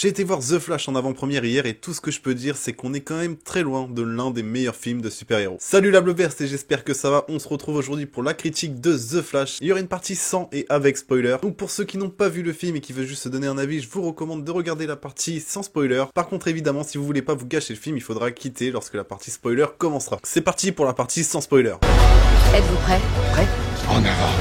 J'ai été voir The Flash en avant-première hier et tout ce que je peux dire c'est qu'on est quand même très loin de l'un des meilleurs films de super-héros. Salut la Bleuverse et j'espère que ça va, on se retrouve aujourd'hui pour la critique de The Flash. Il y aura une partie sans et avec spoiler. Donc pour ceux qui n'ont pas vu le film et qui veulent juste se donner un avis, je vous recommande de regarder la partie sans spoiler. Par contre évidemment si vous voulez pas vous gâcher le film, il faudra quitter lorsque la partie spoiler commencera. C'est parti pour la partie sans spoiler. Êtes-vous prêt? Prêt? En avant.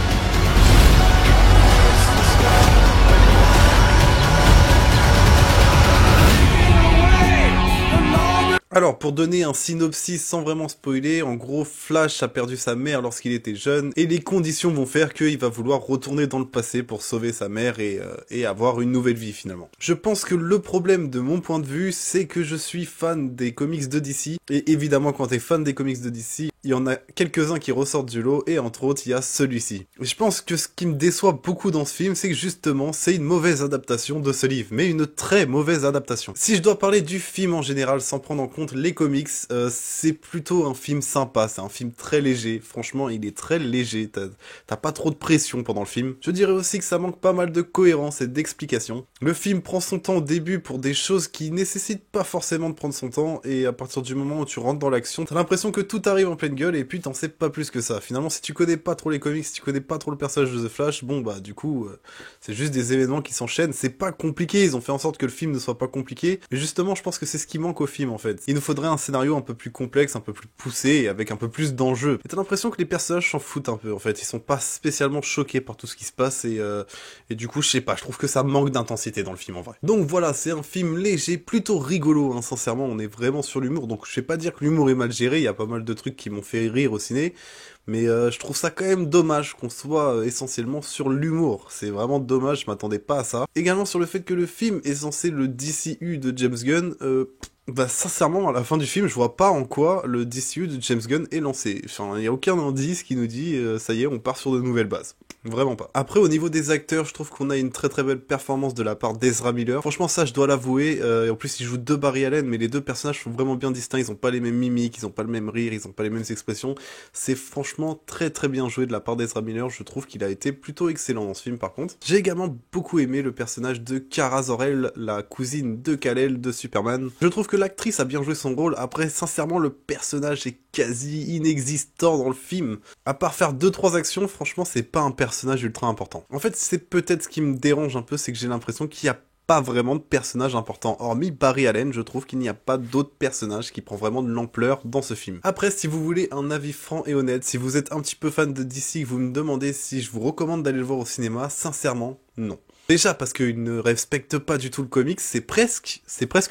Alors, pour donner un synopsis sans vraiment spoiler, en gros, Flash a perdu sa mère lorsqu'il était jeune, et les conditions vont faire qu'il va vouloir retourner dans le passé pour sauver sa mère et avoir une nouvelle vie finalement. Je pense que le problème de mon point de vue, c'est que je suis fan des comics de DC, et évidemment quand t'es fan des comics de DC, il y en a quelques-uns qui ressortent du lot, et entre autres, il y a celui-ci. Je pense que ce qui me déçoit beaucoup dans ce film, c'est que justement, c'est une mauvaise adaptation de ce livre, mais une très mauvaise adaptation. Si je dois parler du film en général, sans prendre en compte les comics, c'est plutôt un film sympa, c'est un film très léger, franchement il est très léger, t'as pas trop de pression pendant le film. Je dirais aussi que ça manque pas mal de cohérence et d'explication. Le film prend son temps au début pour des choses qui nécessitent pas forcément de prendre son temps, et à partir du moment où tu rentres dans l'action, t'as l'impression que tout arrive en pleine gueule et puis t'en sais pas plus que ça. Finalement si tu connais pas trop les comics, si tu connais pas trop le personnage de The Flash, bon bah du coup c'est juste des événements qui s'enchaînent, c'est pas compliqué, ils ont fait en sorte que le film ne soit pas compliqué, mais justement je pense que c'est ce qui manque au film en fait. Il nous faudrait un scénario un peu plus complexe, un peu plus poussé, et avec un peu plus d'enjeux. Et t'as l'impression que les personnages s'en foutent un peu, en fait. Ils sont pas spécialement choqués par tout ce qui se passe, et du coup, je sais pas, je trouve que ça manque d'intensité dans le film, en vrai. Donc voilà, c'est un film léger, plutôt rigolo, hein, sincèrement, on est vraiment sur l'humour. Donc je vais pas dire que l'humour est mal géré, il y a pas mal de trucs qui m'ont fait rire au ciné, mais je trouve ça quand même dommage qu'on soit essentiellement sur l'humour. C'est vraiment dommage, je m'attendais pas à ça. Également sur le fait que le film est censé le DCU de James Gunn, bah sincèrement, à la fin du film, je vois pas en quoi le DCU de James Gunn est lancé. Enfin, il y a aucun indice qui nous dit ça y est, on part sur de nouvelles bases. Vraiment pas. Après, au niveau des acteurs, je trouve qu'on a une très très belle performance de la part d'Ezra Miller. Franchement, ça, je dois l'avouer. Et en plus, il joue deux Barry Allen, mais les deux personnages sont vraiment bien distincts. Ils ont pas les mêmes mimiques, ils ont pas le même rire, ils ont pas les mêmes expressions. C'est franchement très très bien joué de la part d'Ezra Miller. Je trouve qu'il a été plutôt excellent dans ce film, par contre. J'ai également beaucoup aimé le personnage de Kara Zor-El, la cousine de Kal-El de Superman. Je trouve que l'actrice a bien joué son rôle. Après, sincèrement, le personnage est quasi inexistant dans le film. À part faire 2-3 actions, franchement, c'est pas un personnage ultra important. En fait, c'est peut-être ce qui me dérange un peu, c'est que j'ai l'impression qu'il y a pas vraiment de personnage important. Hormis Barry Allen, je trouve qu'il n'y a pas d'autres personnages qui prend vraiment de l'ampleur dans ce film. Après, si vous voulez un avis franc et honnête, si vous êtes un petit peu fan de DC, que vous me demandez si je vous recommande d'aller le voir au cinéma, sincèrement, non. Déjà parce qu'il ne respecte pas du tout le comics, c'est presque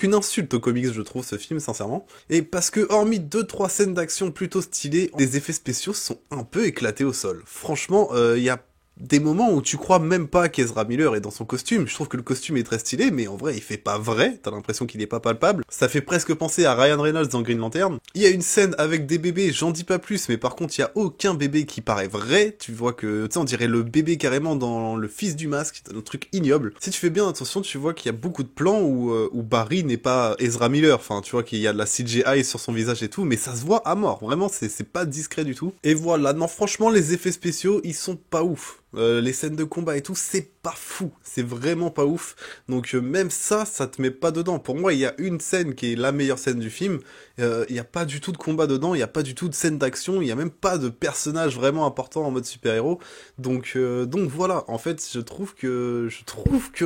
une insulte au comics, je trouve, ce film, sincèrement. Et parce que, hormis 2-3 scènes d'action plutôt stylées, les effets spéciaux sont un peu éclatés au sol. Franchement, il y a des moments où tu crois même pas qu'Ezra Miller est dans son costume. Je trouve que le costume est très stylé, mais en vrai, il fait pas vrai. T'as l'impression qu'il est pas palpable. Ça fait presque penser à Ryan Reynolds dans Green Lantern. Il y a une scène avec des bébés, j'en dis pas plus, mais par contre, il y a aucun bébé qui paraît vrai. Tu vois que, tu sais, on dirait le bébé carrément dans le Fils du Masque, un truc ignoble. Si tu fais bien attention, tu vois qu'il y a beaucoup de plans où Barry n'est pas Ezra Miller. Enfin, tu vois qu'il y a de la CGI sur son visage et tout, mais ça se voit à mort. Vraiment, c'est pas discret du tout. Et voilà, non, franchement, les effets spéciaux, ils sont pas ouf. Les scènes de combat et tout, c'est pas fou, c'est vraiment pas ouf. Donc même ça te met pas dedans. Pour moi, il y a une scène qui est la meilleure scène du film. Il y a pas du tout de combat dedans, il y a pas du tout de scène d'action, il y a même pas de personnage vraiment important en mode super-héros. Donc voilà. En fait, je trouve que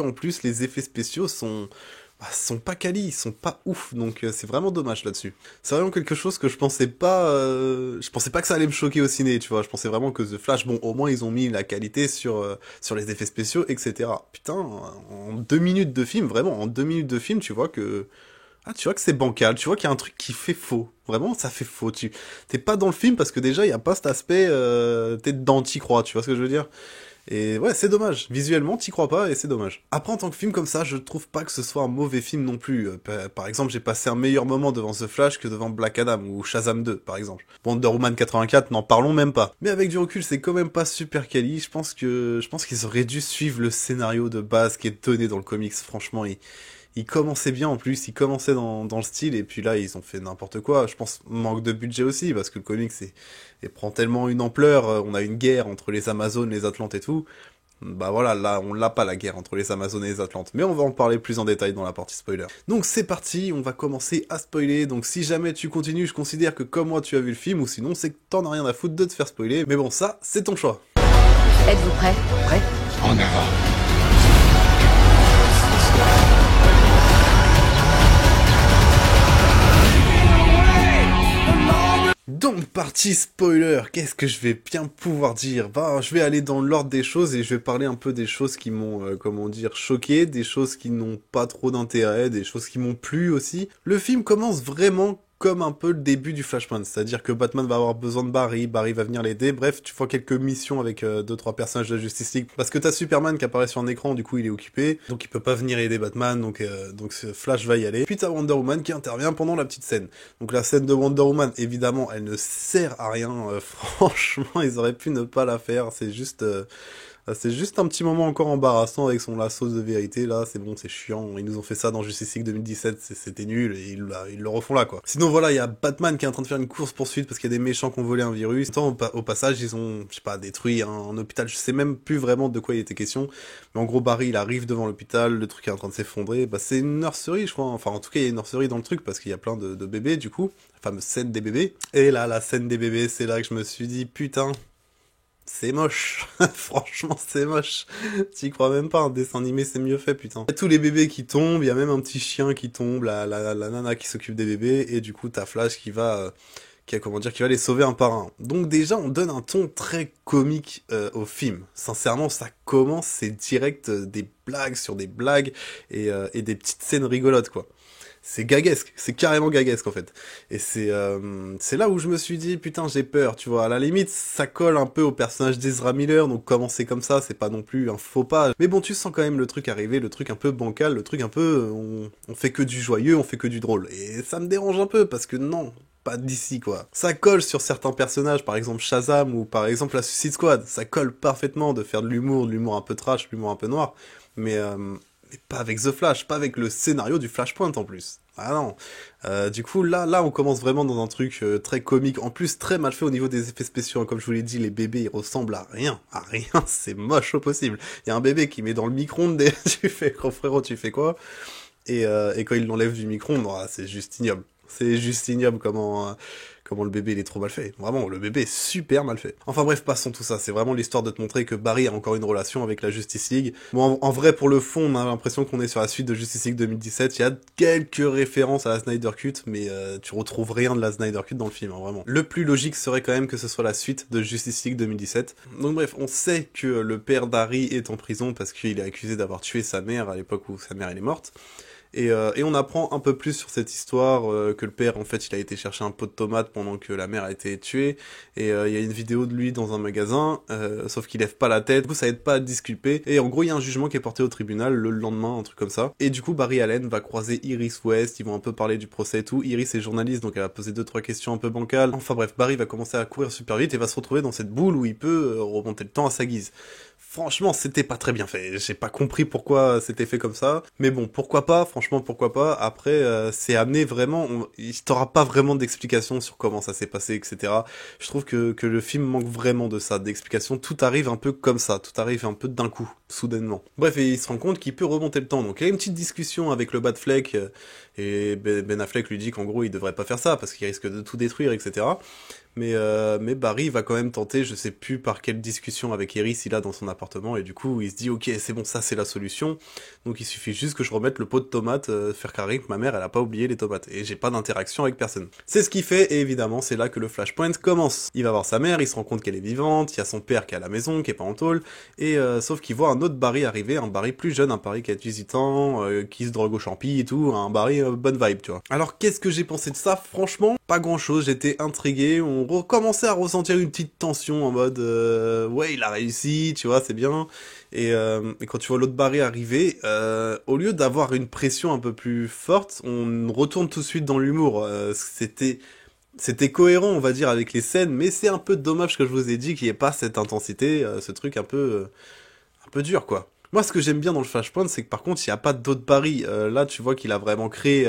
en plus les effets spéciaux sont pas quali, ils sont pas ouf, donc c'est vraiment dommage là-dessus. C'est vraiment quelque chose que je pensais pas que ça allait me choquer au ciné, tu vois, je pensais vraiment que The Flash, bon, au moins ils ont mis la qualité sur les effets spéciaux, etc. Putain, en 2 minutes de film, vraiment, en 2 minutes de film, tu vois que c'est bancal, tu vois qu'il y a un truc qui fait faux. Vraiment, ça fait faux. T'es pas dans le film parce que déjà, il y a pas cet aspect, t'es dedans, t'y crois, tu vois ce que je veux dire? Et ouais, c'est dommage. Visuellement, t'y crois pas et c'est dommage. Après, en tant que film comme ça, je trouve pas que ce soit un mauvais film non plus. Par exemple, j'ai passé un meilleur moment devant The Flash que devant Black Adam ou Shazam 2, par exemple. Wonder Woman 84, n'en parlons même pas. Mais avec du recul, c'est quand même pas super quali. Je pense qu'ils auraient dû suivre le scénario de base qui est donné dans le comics. Franchement, il commençait bien en plus, il commençait dans le style, et puis là ils ont fait n'importe quoi. Je pense manque de budget aussi, parce que le comics il prend tellement une ampleur, on a une guerre entre les Amazones, les Atlantes et tout. Bah voilà, là on l'a pas la guerre entre les Amazones et les Atlantes, mais on va en parler plus en détail dans la partie spoiler. Donc c'est parti, on va commencer à spoiler, donc si jamais tu continues, je considère que comme moi tu as vu le film, ou sinon c'est que t'en as rien à foutre de te faire spoiler, mais bon ça, c'est ton choix. Êtes-vous prêt? Prêt? En avant. Donc partie spoiler, qu'est-ce que je vais bien pouvoir dire? Bah, je vais aller dans l'ordre des choses et je vais parler un peu des choses qui m'ont, comment dire, choqué, des choses qui n'ont pas trop d'intérêt, des choses qui m'ont plu aussi. Le film commence vraiment comme un peu le début du Flashpoint, c'est-à-dire que Batman va avoir besoin de Barry, Barry va venir l'aider, bref, tu vois quelques missions avec 2-3 personnages de la Justice League, parce que t'as Superman qui apparaît sur un écran, du coup il est occupé, donc il peut pas venir aider Batman, donc Flash va y aller. Puis t'as Wonder Woman qui intervient pendant la petite scène. Donc la scène de Wonder Woman, évidemment, elle ne sert à rien, franchement, ils auraient pu ne pas la faire, c'est juste un petit moment encore embarrassant avec son lasso de vérité, là, c'est bon, c'est chiant, ils nous ont fait ça dans Justice League 2017, c'était nul, et ils le refont là, quoi. Sinon, voilà, il y a Batman qui est en train de faire une course-poursuite parce qu'il y a des méchants qui ont volé un virus. Au passage, ils ont, je sais pas, détruit un hôpital, je sais même plus vraiment de quoi il était question, mais en gros, Barry, il arrive devant l'hôpital, le truc est en train de s'effondrer, bah c'est une nurserie, je crois, enfin, en tout cas, il y a une nurserie dans le truc, parce qu'il y a plein de bébés, du coup, la fameuse scène des bébés, et là, la scène des bébés, c'est là que je me suis dit, putain, c'est moche, franchement c'est moche, t'y crois même pas, un dessin animé c'est mieux fait putain. Il y a tous les bébés qui tombent, il y a même un petit chien qui tombe, la nana qui s'occupe des bébés, et du coup t'as Flash qui va les sauver un par un. Donc déjà on donne un ton très comique au film, sincèrement ça commence, c'est direct des blagues sur des blagues, et des petites scènes rigolotes quoi. C'est gaguesque, c'est carrément gaguesque en fait. Et c'est là où je me suis dit, putain j'ai peur, tu vois, à la limite ça colle un peu au personnage d'Ezra Miller, donc commencer comme ça, c'est pas non plus un faux pas. Mais bon, tu sens quand même le truc arriver, le truc un peu bancal, le truc un peu, on fait que du joyeux, on fait que du drôle. Et ça me dérange un peu, parce que non, pas d'ici quoi. Ça colle sur certains personnages, par exemple Shazam ou par exemple la Suicide Squad, ça colle parfaitement de faire de l'humour un peu trash, de l'humour un peu noir, mais pas avec The Flash, pas avec le scénario du Flashpoint en plus. Ah non. Du coup, là, on commence vraiment dans un truc très comique, en plus très mal fait au niveau des effets spéciaux. Comme je vous l'ai dit, les bébés, ils ressemblent à rien, c'est moche au possible. Il y a un bébé qui met dans le micro-ondes, tu fais, gros frérot, tu fais quoi? Et quand il l'enlève du micro-ondes, c'est juste ignoble. C'est juste ignoble comment le bébé il est trop mal fait. Vraiment, le bébé est super mal fait. Enfin bref, passons tout ça. C'est vraiment l'histoire de te montrer que Barry a encore une relation avec la Justice League. Bon, en vrai, pour le fond, on a l'impression qu'on est sur la suite de Justice League 2017. Il y a quelques références à la Snyder Cut, mais tu retrouves rien de la Snyder Cut dans le film, hein, vraiment. Le plus logique serait quand même que ce soit la suite de Justice League 2017. Donc bref, on sait que le père d'Harry est en prison parce qu'il est accusé d'avoir tué sa mère à l'époque où sa mère elle est morte. Et on apprend un peu plus sur cette histoire, que le père, en fait, il a été chercher un pot de tomates pendant que la mère a été tuée, et il y a une vidéo de lui dans un magasin, sauf qu'il lève pas la tête, du coup ça aide pas à disculper, et en gros il y a un jugement qui est porté au tribunal le lendemain, un truc comme ça, et du coup Barry Allen va croiser Iris West, ils vont un peu parler du procès et tout. Iris est journaliste, donc elle va poser 2-3 questions un peu bancales, enfin bref, Barry va commencer à courir super vite et va se retrouver dans cette boule où il peut remonter le temps à sa guise. Franchement, c'était pas très bien fait. J'ai pas compris pourquoi c'était fait comme ça. Mais bon, pourquoi pas, franchement, pourquoi pas. Après, c'est amené vraiment... Il t'aura pas vraiment d'explication sur comment ça s'est passé, etc. Je trouve que le film manque vraiment de ça, d'explications. Tout arrive un peu comme ça. Tout arrive un peu d'un coup, soudainement. Bref, et il se rend compte qu'il peut remonter le temps. Donc il y a une petite discussion avec le Batfleck. Et Ben Affleck lui dit qu'en gros, il devrait pas faire ça parce qu'il risque de tout détruire, etc. Mais Barry va quand même tenter, je sais plus par quelle discussion avec Iris il a dans son appartement, et du coup il se dit ok c'est bon, ça c'est la solution, donc il suffit juste que je remette le pot de tomates, faire carré que ma mère elle a pas oublié les tomates, et j'ai pas d'interaction avec personne. C'est ce qu'il fait, et évidemment c'est là que le Flashpoint commence. Il va voir sa mère, il se rend compte qu'elle est vivante, il y a son père qui est à la maison, qui est pas en tôle, et sauf qu'il voit un autre Barry arriver, un Barry plus jeune, un Barry qui est 18 ans, qui se drogue au champi et tout, un Barry bonne vibe tu vois. Alors qu'est-ce que j'ai pensé de ça? Franchement, pas grand chose, j'étais intrigué, on recommençait à ressentir une petite tension en mode ouais il a réussi, tu vois, c'est bien. Et quand tu vois l'autre Barry arriver, au lieu d'avoir une pression un peu plus forte, on retourne tout de suite dans l'humour. C'était cohérent, on va dire, avec les scènes, mais c'est un peu dommage que je vous ai dit qu'il n'y ait pas cette intensité, ce truc un peu dur, quoi. Moi, ce que j'aime bien dans le Flashpoint, c'est que par contre, il n'y a pas d'autres Barry. Là, tu vois qu'il a vraiment créé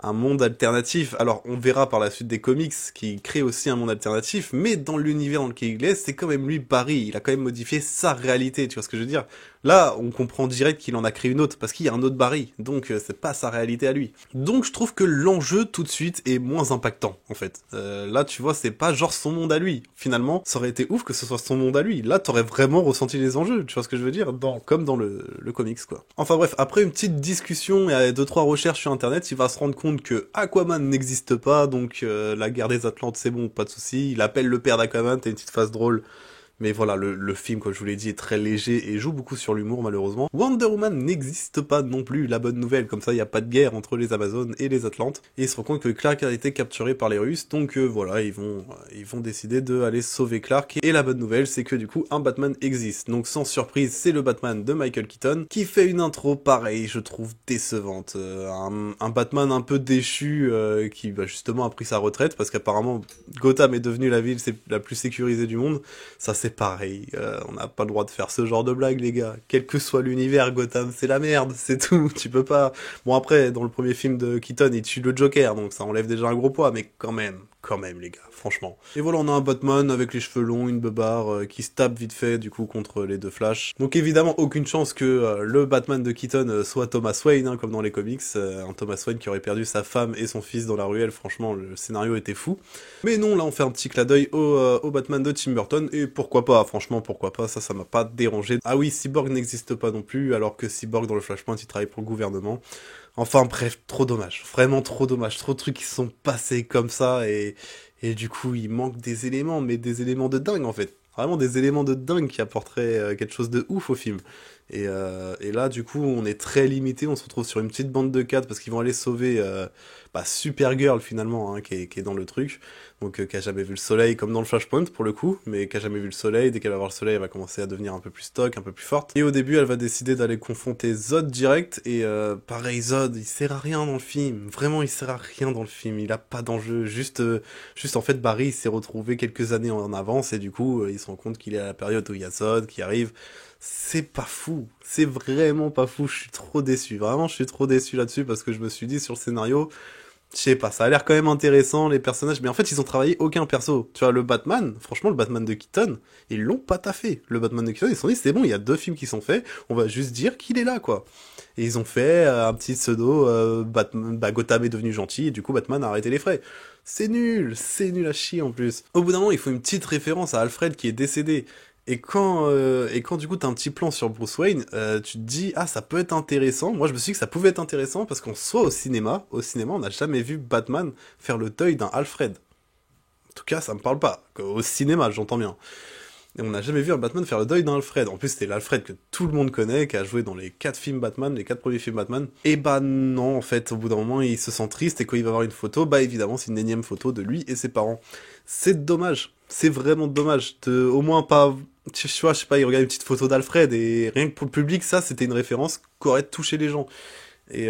un monde alternatif. Alors, on verra par la suite des comics qui créent aussi un monde alternatif, mais dans l'univers dans lequel il est, c'est quand même lui Barry. Il a quand même modifié sa réalité, tu vois ce que je veux dire? Là, on comprend direct qu'il en a créé une autre, parce qu'il y a un autre Barry, donc c'est pas sa réalité à lui. Donc je trouve que l'enjeu tout de suite est moins impactant, en fait. Là, tu vois, c'est pas genre son monde à lui. Finalement, ça aurait été ouf que ce soit son monde à lui. Là, t'aurais vraiment ressenti les enjeux, tu vois ce que je veux dire? Comme dans le comics, quoi. Enfin bref, après une petite discussion et 2-3 recherches sur internet, il va se rendre compte que Aquaman n'existe pas, donc la guerre des Atlantes, c'est bon, pas de souci. Il appelle le père d'Aquaman, t'as une petite phase drôle. Mais voilà, le film, comme je vous l'ai dit, est très léger et joue beaucoup sur l'humour, malheureusement. Wonder Woman n'existe pas non plus, la bonne nouvelle. Comme ça, il n'y a pas de guerre entre les Amazones et les Atlantes. Et il se rend compte que Clark a été capturé par les Russes. Donc voilà, ils vont décider d'aller sauver Clark. Et la bonne nouvelle, c'est que du coup, un Batman existe. Donc sans surprise, c'est le Batman de Michael Keaton, qui fait une intro pareille, je trouve décevante. Un Batman un peu déchu, qui justement a pris sa retraite, parce qu'apparemment, Gotham est devenue la ville la plus sécurisée du monde. Ça c'est pareil, on n'a pas le droit de faire ce genre de blague les gars, quel que soit l'univers, Gotham c'est la merde, c'est tout, tu peux pas... Bon après, dans le premier film de Keaton, il tue le Joker, donc ça enlève déjà un gros poids, mais quand même les gars, franchement. Et voilà, on a un Batman avec les cheveux longs, une beubare, qui se tape vite fait du coup contre les deux Flash. Donc évidemment, aucune chance que le Batman de Keaton soit Thomas Wayne, hein, comme dans les comics, un Thomas Wayne qui aurait perdu sa femme et son fils dans la ruelle, franchement le scénario était fou. Mais non, là on fait un petit clin d'œil au Batman de Tim Burton, et pourquoi pas, franchement pourquoi pas, ça m'a pas dérangé. Ah oui, Cyborg n'existe pas non plus, alors que Cyborg dans le Flashpoint il travaille pour le gouvernement. Enfin bref, trop dommage, vraiment trop dommage, trop de trucs qui se sont passés comme ça, et du coup il manque des éléments, mais des éléments de dingue en fait. Vraiment des éléments de dingue qui apporteraient quelque chose de ouf au film. Et là, du coup, on est très limité. On se retrouve sur une petite bande de 4 parce qu'ils vont aller sauver Supergirl finalement, hein, qui est dans le truc. Donc, qui a jamais vu le soleil, comme dans le Flashpoint pour le coup, mais qui a jamais vu le soleil. Dès qu'elle va voir le soleil, elle va commencer à devenir un peu plus stock, un peu plus forte. Et au début, elle va décider d'aller confronter Zod direct. Et pareil, Zod, il sert à rien dans le film. Vraiment, il sert à rien dans le film. Il a pas d'enjeu. Juste en fait, Barry il s'est retrouvé quelques années en avance et du coup, il se rend compte qu'il est à la période où il y a Zod qui arrive. C'est pas fou, c'est vraiment pas fou, je suis trop déçu, vraiment je suis trop déçu là-dessus parce que je me suis dit sur le scénario, je sais pas, ça a l'air quand même intéressant les personnages, mais en fait ils ont travaillé aucun perso. Tu vois, le Batman, franchement le Batman de Keaton, ils l'ont pas taffé. Le Batman de Keaton, ils se sont dit c'est bon, il y a 2 films qui sont faits, on va juste dire qu'il est là quoi. Et ils ont fait un petit pseudo, Gotham est devenu gentil et du coup Batman a arrêté les frais. C'est nul à chier en plus. Au bout d'un moment il faut une petite référence à Alfred qui est décédé. Et quand du coup t'as un petit plan sur Bruce Wayne, tu te dis ah ça peut être intéressant. Moi je me suis dit que ça pouvait être intéressant parce qu'en soit au cinéma on n'a jamais vu Batman faire le deuil d'un Alfred. En tout cas ça me parle pas. Au cinéma j'entends bien. Et on n'a jamais vu un Batman faire le deuil d'un Alfred. En plus c'était l'Alfred que tout le monde connaît, qui a joué dans les 4 films Batman, les 4 premiers films Batman. Et bah non en fait au bout d'un moment il se sent triste et quand il va voir une photo, bah évidemment c'est une énième photo de lui et ses parents. C'est dommage. C'est vraiment dommage de au moins pas tu vois, je sais pas, il regarde une petite photo d'Alfred et rien que pour le public, ça c'était une référence qui aurait touché les gens. Et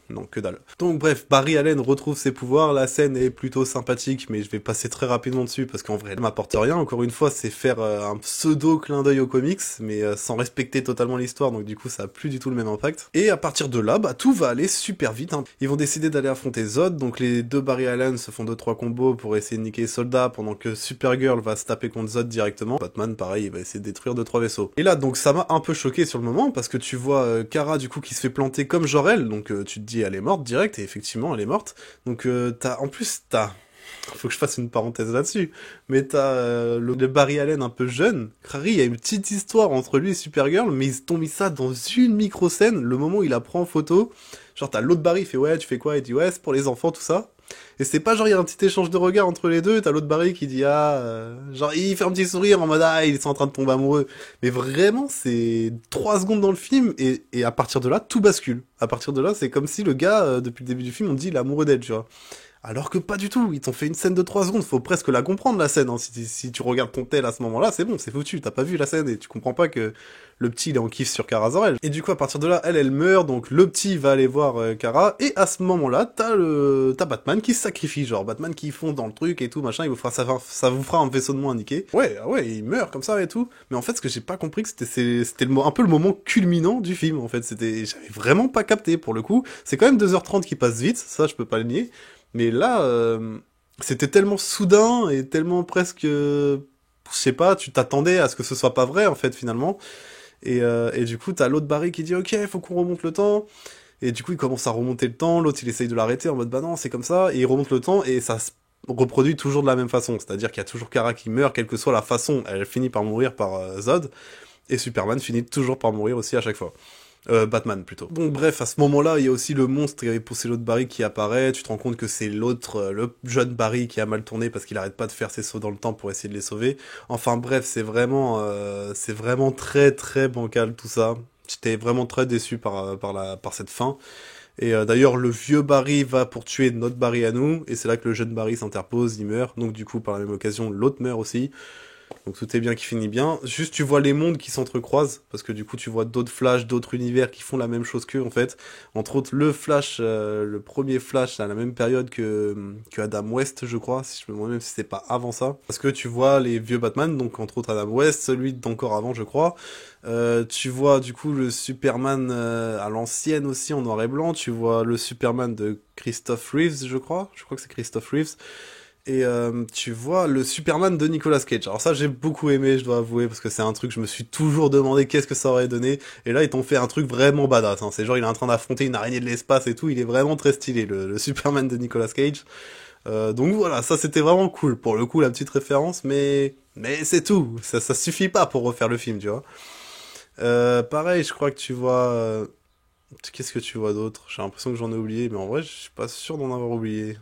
non, que dalle. Donc bref, Barry Allen retrouve ses pouvoirs, la scène est plutôt sympathique, mais je vais passer très rapidement dessus parce qu'en vrai, elle m'apporte rien. Encore une fois, c'est faire un pseudo clin d'œil aux comics, mais sans respecter totalement l'histoire, donc du coup ça a plus du tout le même impact. Et à partir de là, bah tout va aller super vite. Hein. Ils vont décider d'aller affronter Zod, donc les deux Barry Allen se font 2-3 combos pour essayer de niquer les soldats, pendant que Supergirl va se taper contre Zod directement. Batman, pareil, il va essayer de détruire 2-3 vaisseaux. Et là, donc ça m'a un peu choqué sur le moment, parce que tu vois Kara du coup qui se fait planter comme Jor-El, donc tu te dis elle est morte direct, et effectivement elle est morte. Donc faut que je fasse une parenthèse là-dessus, mais t'as le Barry Allen un peu jeune, Crary, il y a une petite histoire entre lui et Supergirl, mais ils ont mis ça dans une micro-scène, le moment où il la prend en photo, genre t'as l'autre Barry, il fait ouais, tu fais quoi, il dit ouais, c'est pour les enfants, tout ça, et c'est pas genre il y a un petit échange de regards entre les deux, t'as l'autre Barry qui dit genre il fait un petit sourire en mode ils sont en train de tomber amoureux, mais vraiment c'est 3 secondes dans le film et à partir de là tout bascule. À partir de là c'est comme si le gars depuis le début du film on dit il est amoureux d'elle, tu vois. Alors que pas du tout, ils t'ont fait une scène de 3 secondes, faut presque la comprendre la scène, hein. Si tu regardes ton tel à ce moment-là, c'est bon, c'est foutu, t'as pas vu la scène et tu comprends pas que le petit il est en kiff sur Kara Zor-El. Et du coup à partir de là, elle meurt, donc le petit va aller voir Kara, et à ce moment-là, t'as Batman qui se sacrifie, genre Batman qui fonce dans le truc et tout, machin, il vous fera, ça vous fera un vaisseau de moins indiqué. Ouais, ah ouais, il meurt comme ça et tout, mais en fait ce que j'ai pas compris, que c'était un peu le moment culminant du film, en fait, j'avais vraiment pas capté pour le coup, c'est quand même 2h30 qui passe vite, ça je peux pas le nier. Mais là, c'était tellement soudain et tellement presque, je sais pas, tu t'attendais à ce que ce soit pas vrai en fait finalement. Et du coup, t'as l'autre Barry qui dit ok, faut qu'on remonte le temps. Et du coup, il commence à remonter le temps. L'autre, il essaye de l'arrêter en mode bah non, c'est comme ça. Et il remonte le temps et ça se reproduit toujours de la même façon. C'est-à-dire qu'il y a toujours Kara qui meurt, quelle que soit la façon. Elle finit par mourir par Zod. Et Superman finit toujours par mourir aussi à chaque fois. Batman plutôt. Bon bref, à ce moment-là, il y a aussi le monstre qui avait poussé l'autre Barry qui apparaît, tu te rends compte que c'est l'autre, le jeune Barry qui a mal tourné parce qu'il arrête pas de faire ses sauts dans le temps pour essayer de les sauver. Enfin bref, c'est vraiment très très bancal tout ça. J'étais vraiment très déçu par cette fin. Et d'ailleurs, le vieux Barry va pour tuer notre Barry à nous, et c'est là que le jeune Barry s'interpose, il meurt, donc du coup, par la même occasion, l'autre meurt aussi. Donc tout est bien qui finit bien. Juste tu vois les mondes qui s'entrecroisent, parce que du coup tu vois d'autres Flash, d'autres univers qui font la même chose qu'eux en fait. Entre autres le Flash, le premier Flash à la même période que Adam West je crois, si je me demande même si c'est pas avant ça. Parce que tu vois les vieux Batman, donc entre autres Adam West, celui d'encore avant je crois. Tu vois du coup le Superman à l'ancienne aussi en noir et blanc. Tu vois le Superman de Christophe Reeves je crois que c'est Christophe Reeves. Et tu vois le Superman de Nicolas Cage. Alors ça j'ai beaucoup aimé, je dois avouer, parce que c'est un truc je me suis toujours demandé qu'est-ce que ça aurait donné. Et là ils t'ont fait un truc vraiment badass. Hein. C'est genre il est en train d'affronter une araignée de l'espace et tout. Il est vraiment très stylé le Superman de Nicolas Cage. Donc voilà, ça c'était vraiment cool. Pour le coup la petite référence, mais c'est tout. Ça suffit pas pour refaire le film, tu vois. Pareil, je crois que tu vois. Qu'est-ce que tu vois d'autre? J'ai l'impression que j'en ai oublié, mais en vrai je suis pas sûr d'en avoir oublié.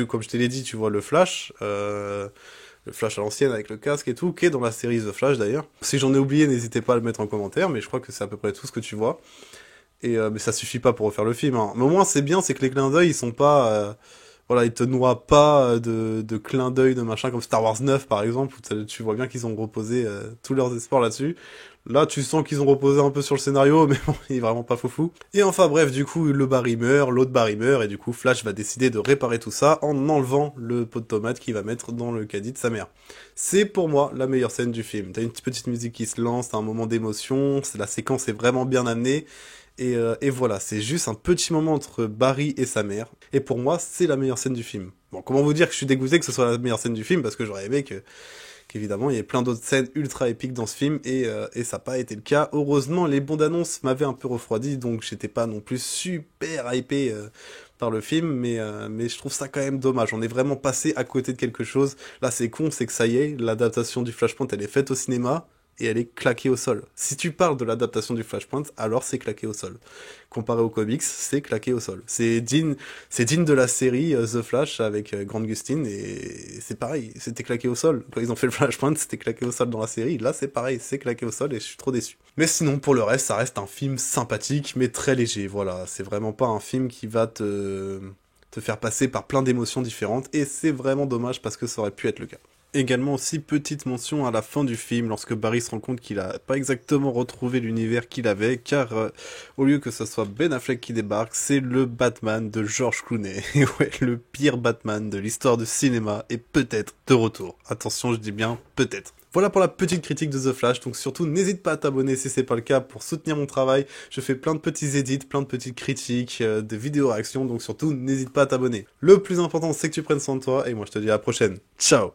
Comme je te l'ai dit, tu vois le Flash à l'ancienne avec le casque et tout, qui est dans la série The Flash d'ailleurs. Si j'en ai oublié, n'hésitez pas à le mettre en commentaire, mais je crois que c'est à peu près tout ce que tu vois. Mais ça suffit pas pour refaire le film. Hein. Mais au moins c'est bien, c'est que les clins d'œil ils sont pas, voilà, ils te noient pas de clins d'œil de machin comme Star Wars 9 par exemple, où tu vois bien qu'ils ont reposé tous leurs espoirs là-dessus. Là, tu sens qu'ils ont reposé un peu sur le scénario, mais bon, il est vraiment pas foufou. Et enfin bref, du coup, le Barry meurt, l'autre Barry meurt, et du coup, Flash va décider de réparer tout ça en enlevant le pot de tomate qu'il va mettre dans le caddie de sa mère. C'est pour moi la meilleure scène du film. T'as une petite musique qui se lance, t'as un moment d'émotion, la séquence est vraiment bien amenée. Et voilà, c'est juste un petit moment entre Barry et sa mère. Et pour moi, c'est la meilleure scène du film. Bon, comment vous dire que je suis dégoûté que ce soit la meilleure scène du film, parce que j'aurais aimé qu'évidemment, il y ait plein d'autres scènes ultra épiques dans ce film, et ça n'a pas été le cas. Heureusement, les bandes annonces m'avaient un peu refroidi, donc j'étais pas non plus super hypé par le film, mais je trouve ça quand même dommage. On est vraiment passé à côté de quelque chose. Là, c'est con, c'est que ça y est, l'adaptation du Flashpoint, elle est faite au cinéma, et elle est claquée au sol. Si tu parles de l'adaptation du Flashpoint, alors c'est claqué au sol. Comparé aux comics, c'est claqué au sol. C'est digne de la série The Flash avec Grant Gustin, et c'est pareil, c'était claqué au sol. Quand ils ont fait le Flashpoint, c'était claqué au sol dans la série. Là, c'est pareil, c'est claqué au sol, et je suis trop déçu. Mais sinon, pour le reste, ça reste un film sympathique, mais très léger. Voilà, c'est vraiment pas un film qui va te faire passer par plein d'émotions différentes, et c'est vraiment dommage parce que ça aurait pu être le cas. Également aussi petite mention à la fin du film lorsque Barry se rend compte qu'il a pas exactement retrouvé l'univers qu'il avait, car au lieu que ce soit Ben Affleck qui débarque, c'est le Batman de George Clooney. Et ouais, le pire Batman de l'histoire du cinéma est peut-être de retour. Attention, je dis bien peut-être. Voilà pour la petite critique de The Flash, donc surtout n'hésite pas à t'abonner si c'est pas le cas pour soutenir mon travail. Je fais plein de petits edits, plein de petites critiques, des vidéos réactions, donc surtout n'hésite pas à t'abonner. Le plus important c'est que tu prennes soin de toi, et moi je te dis à la prochaine. Ciao!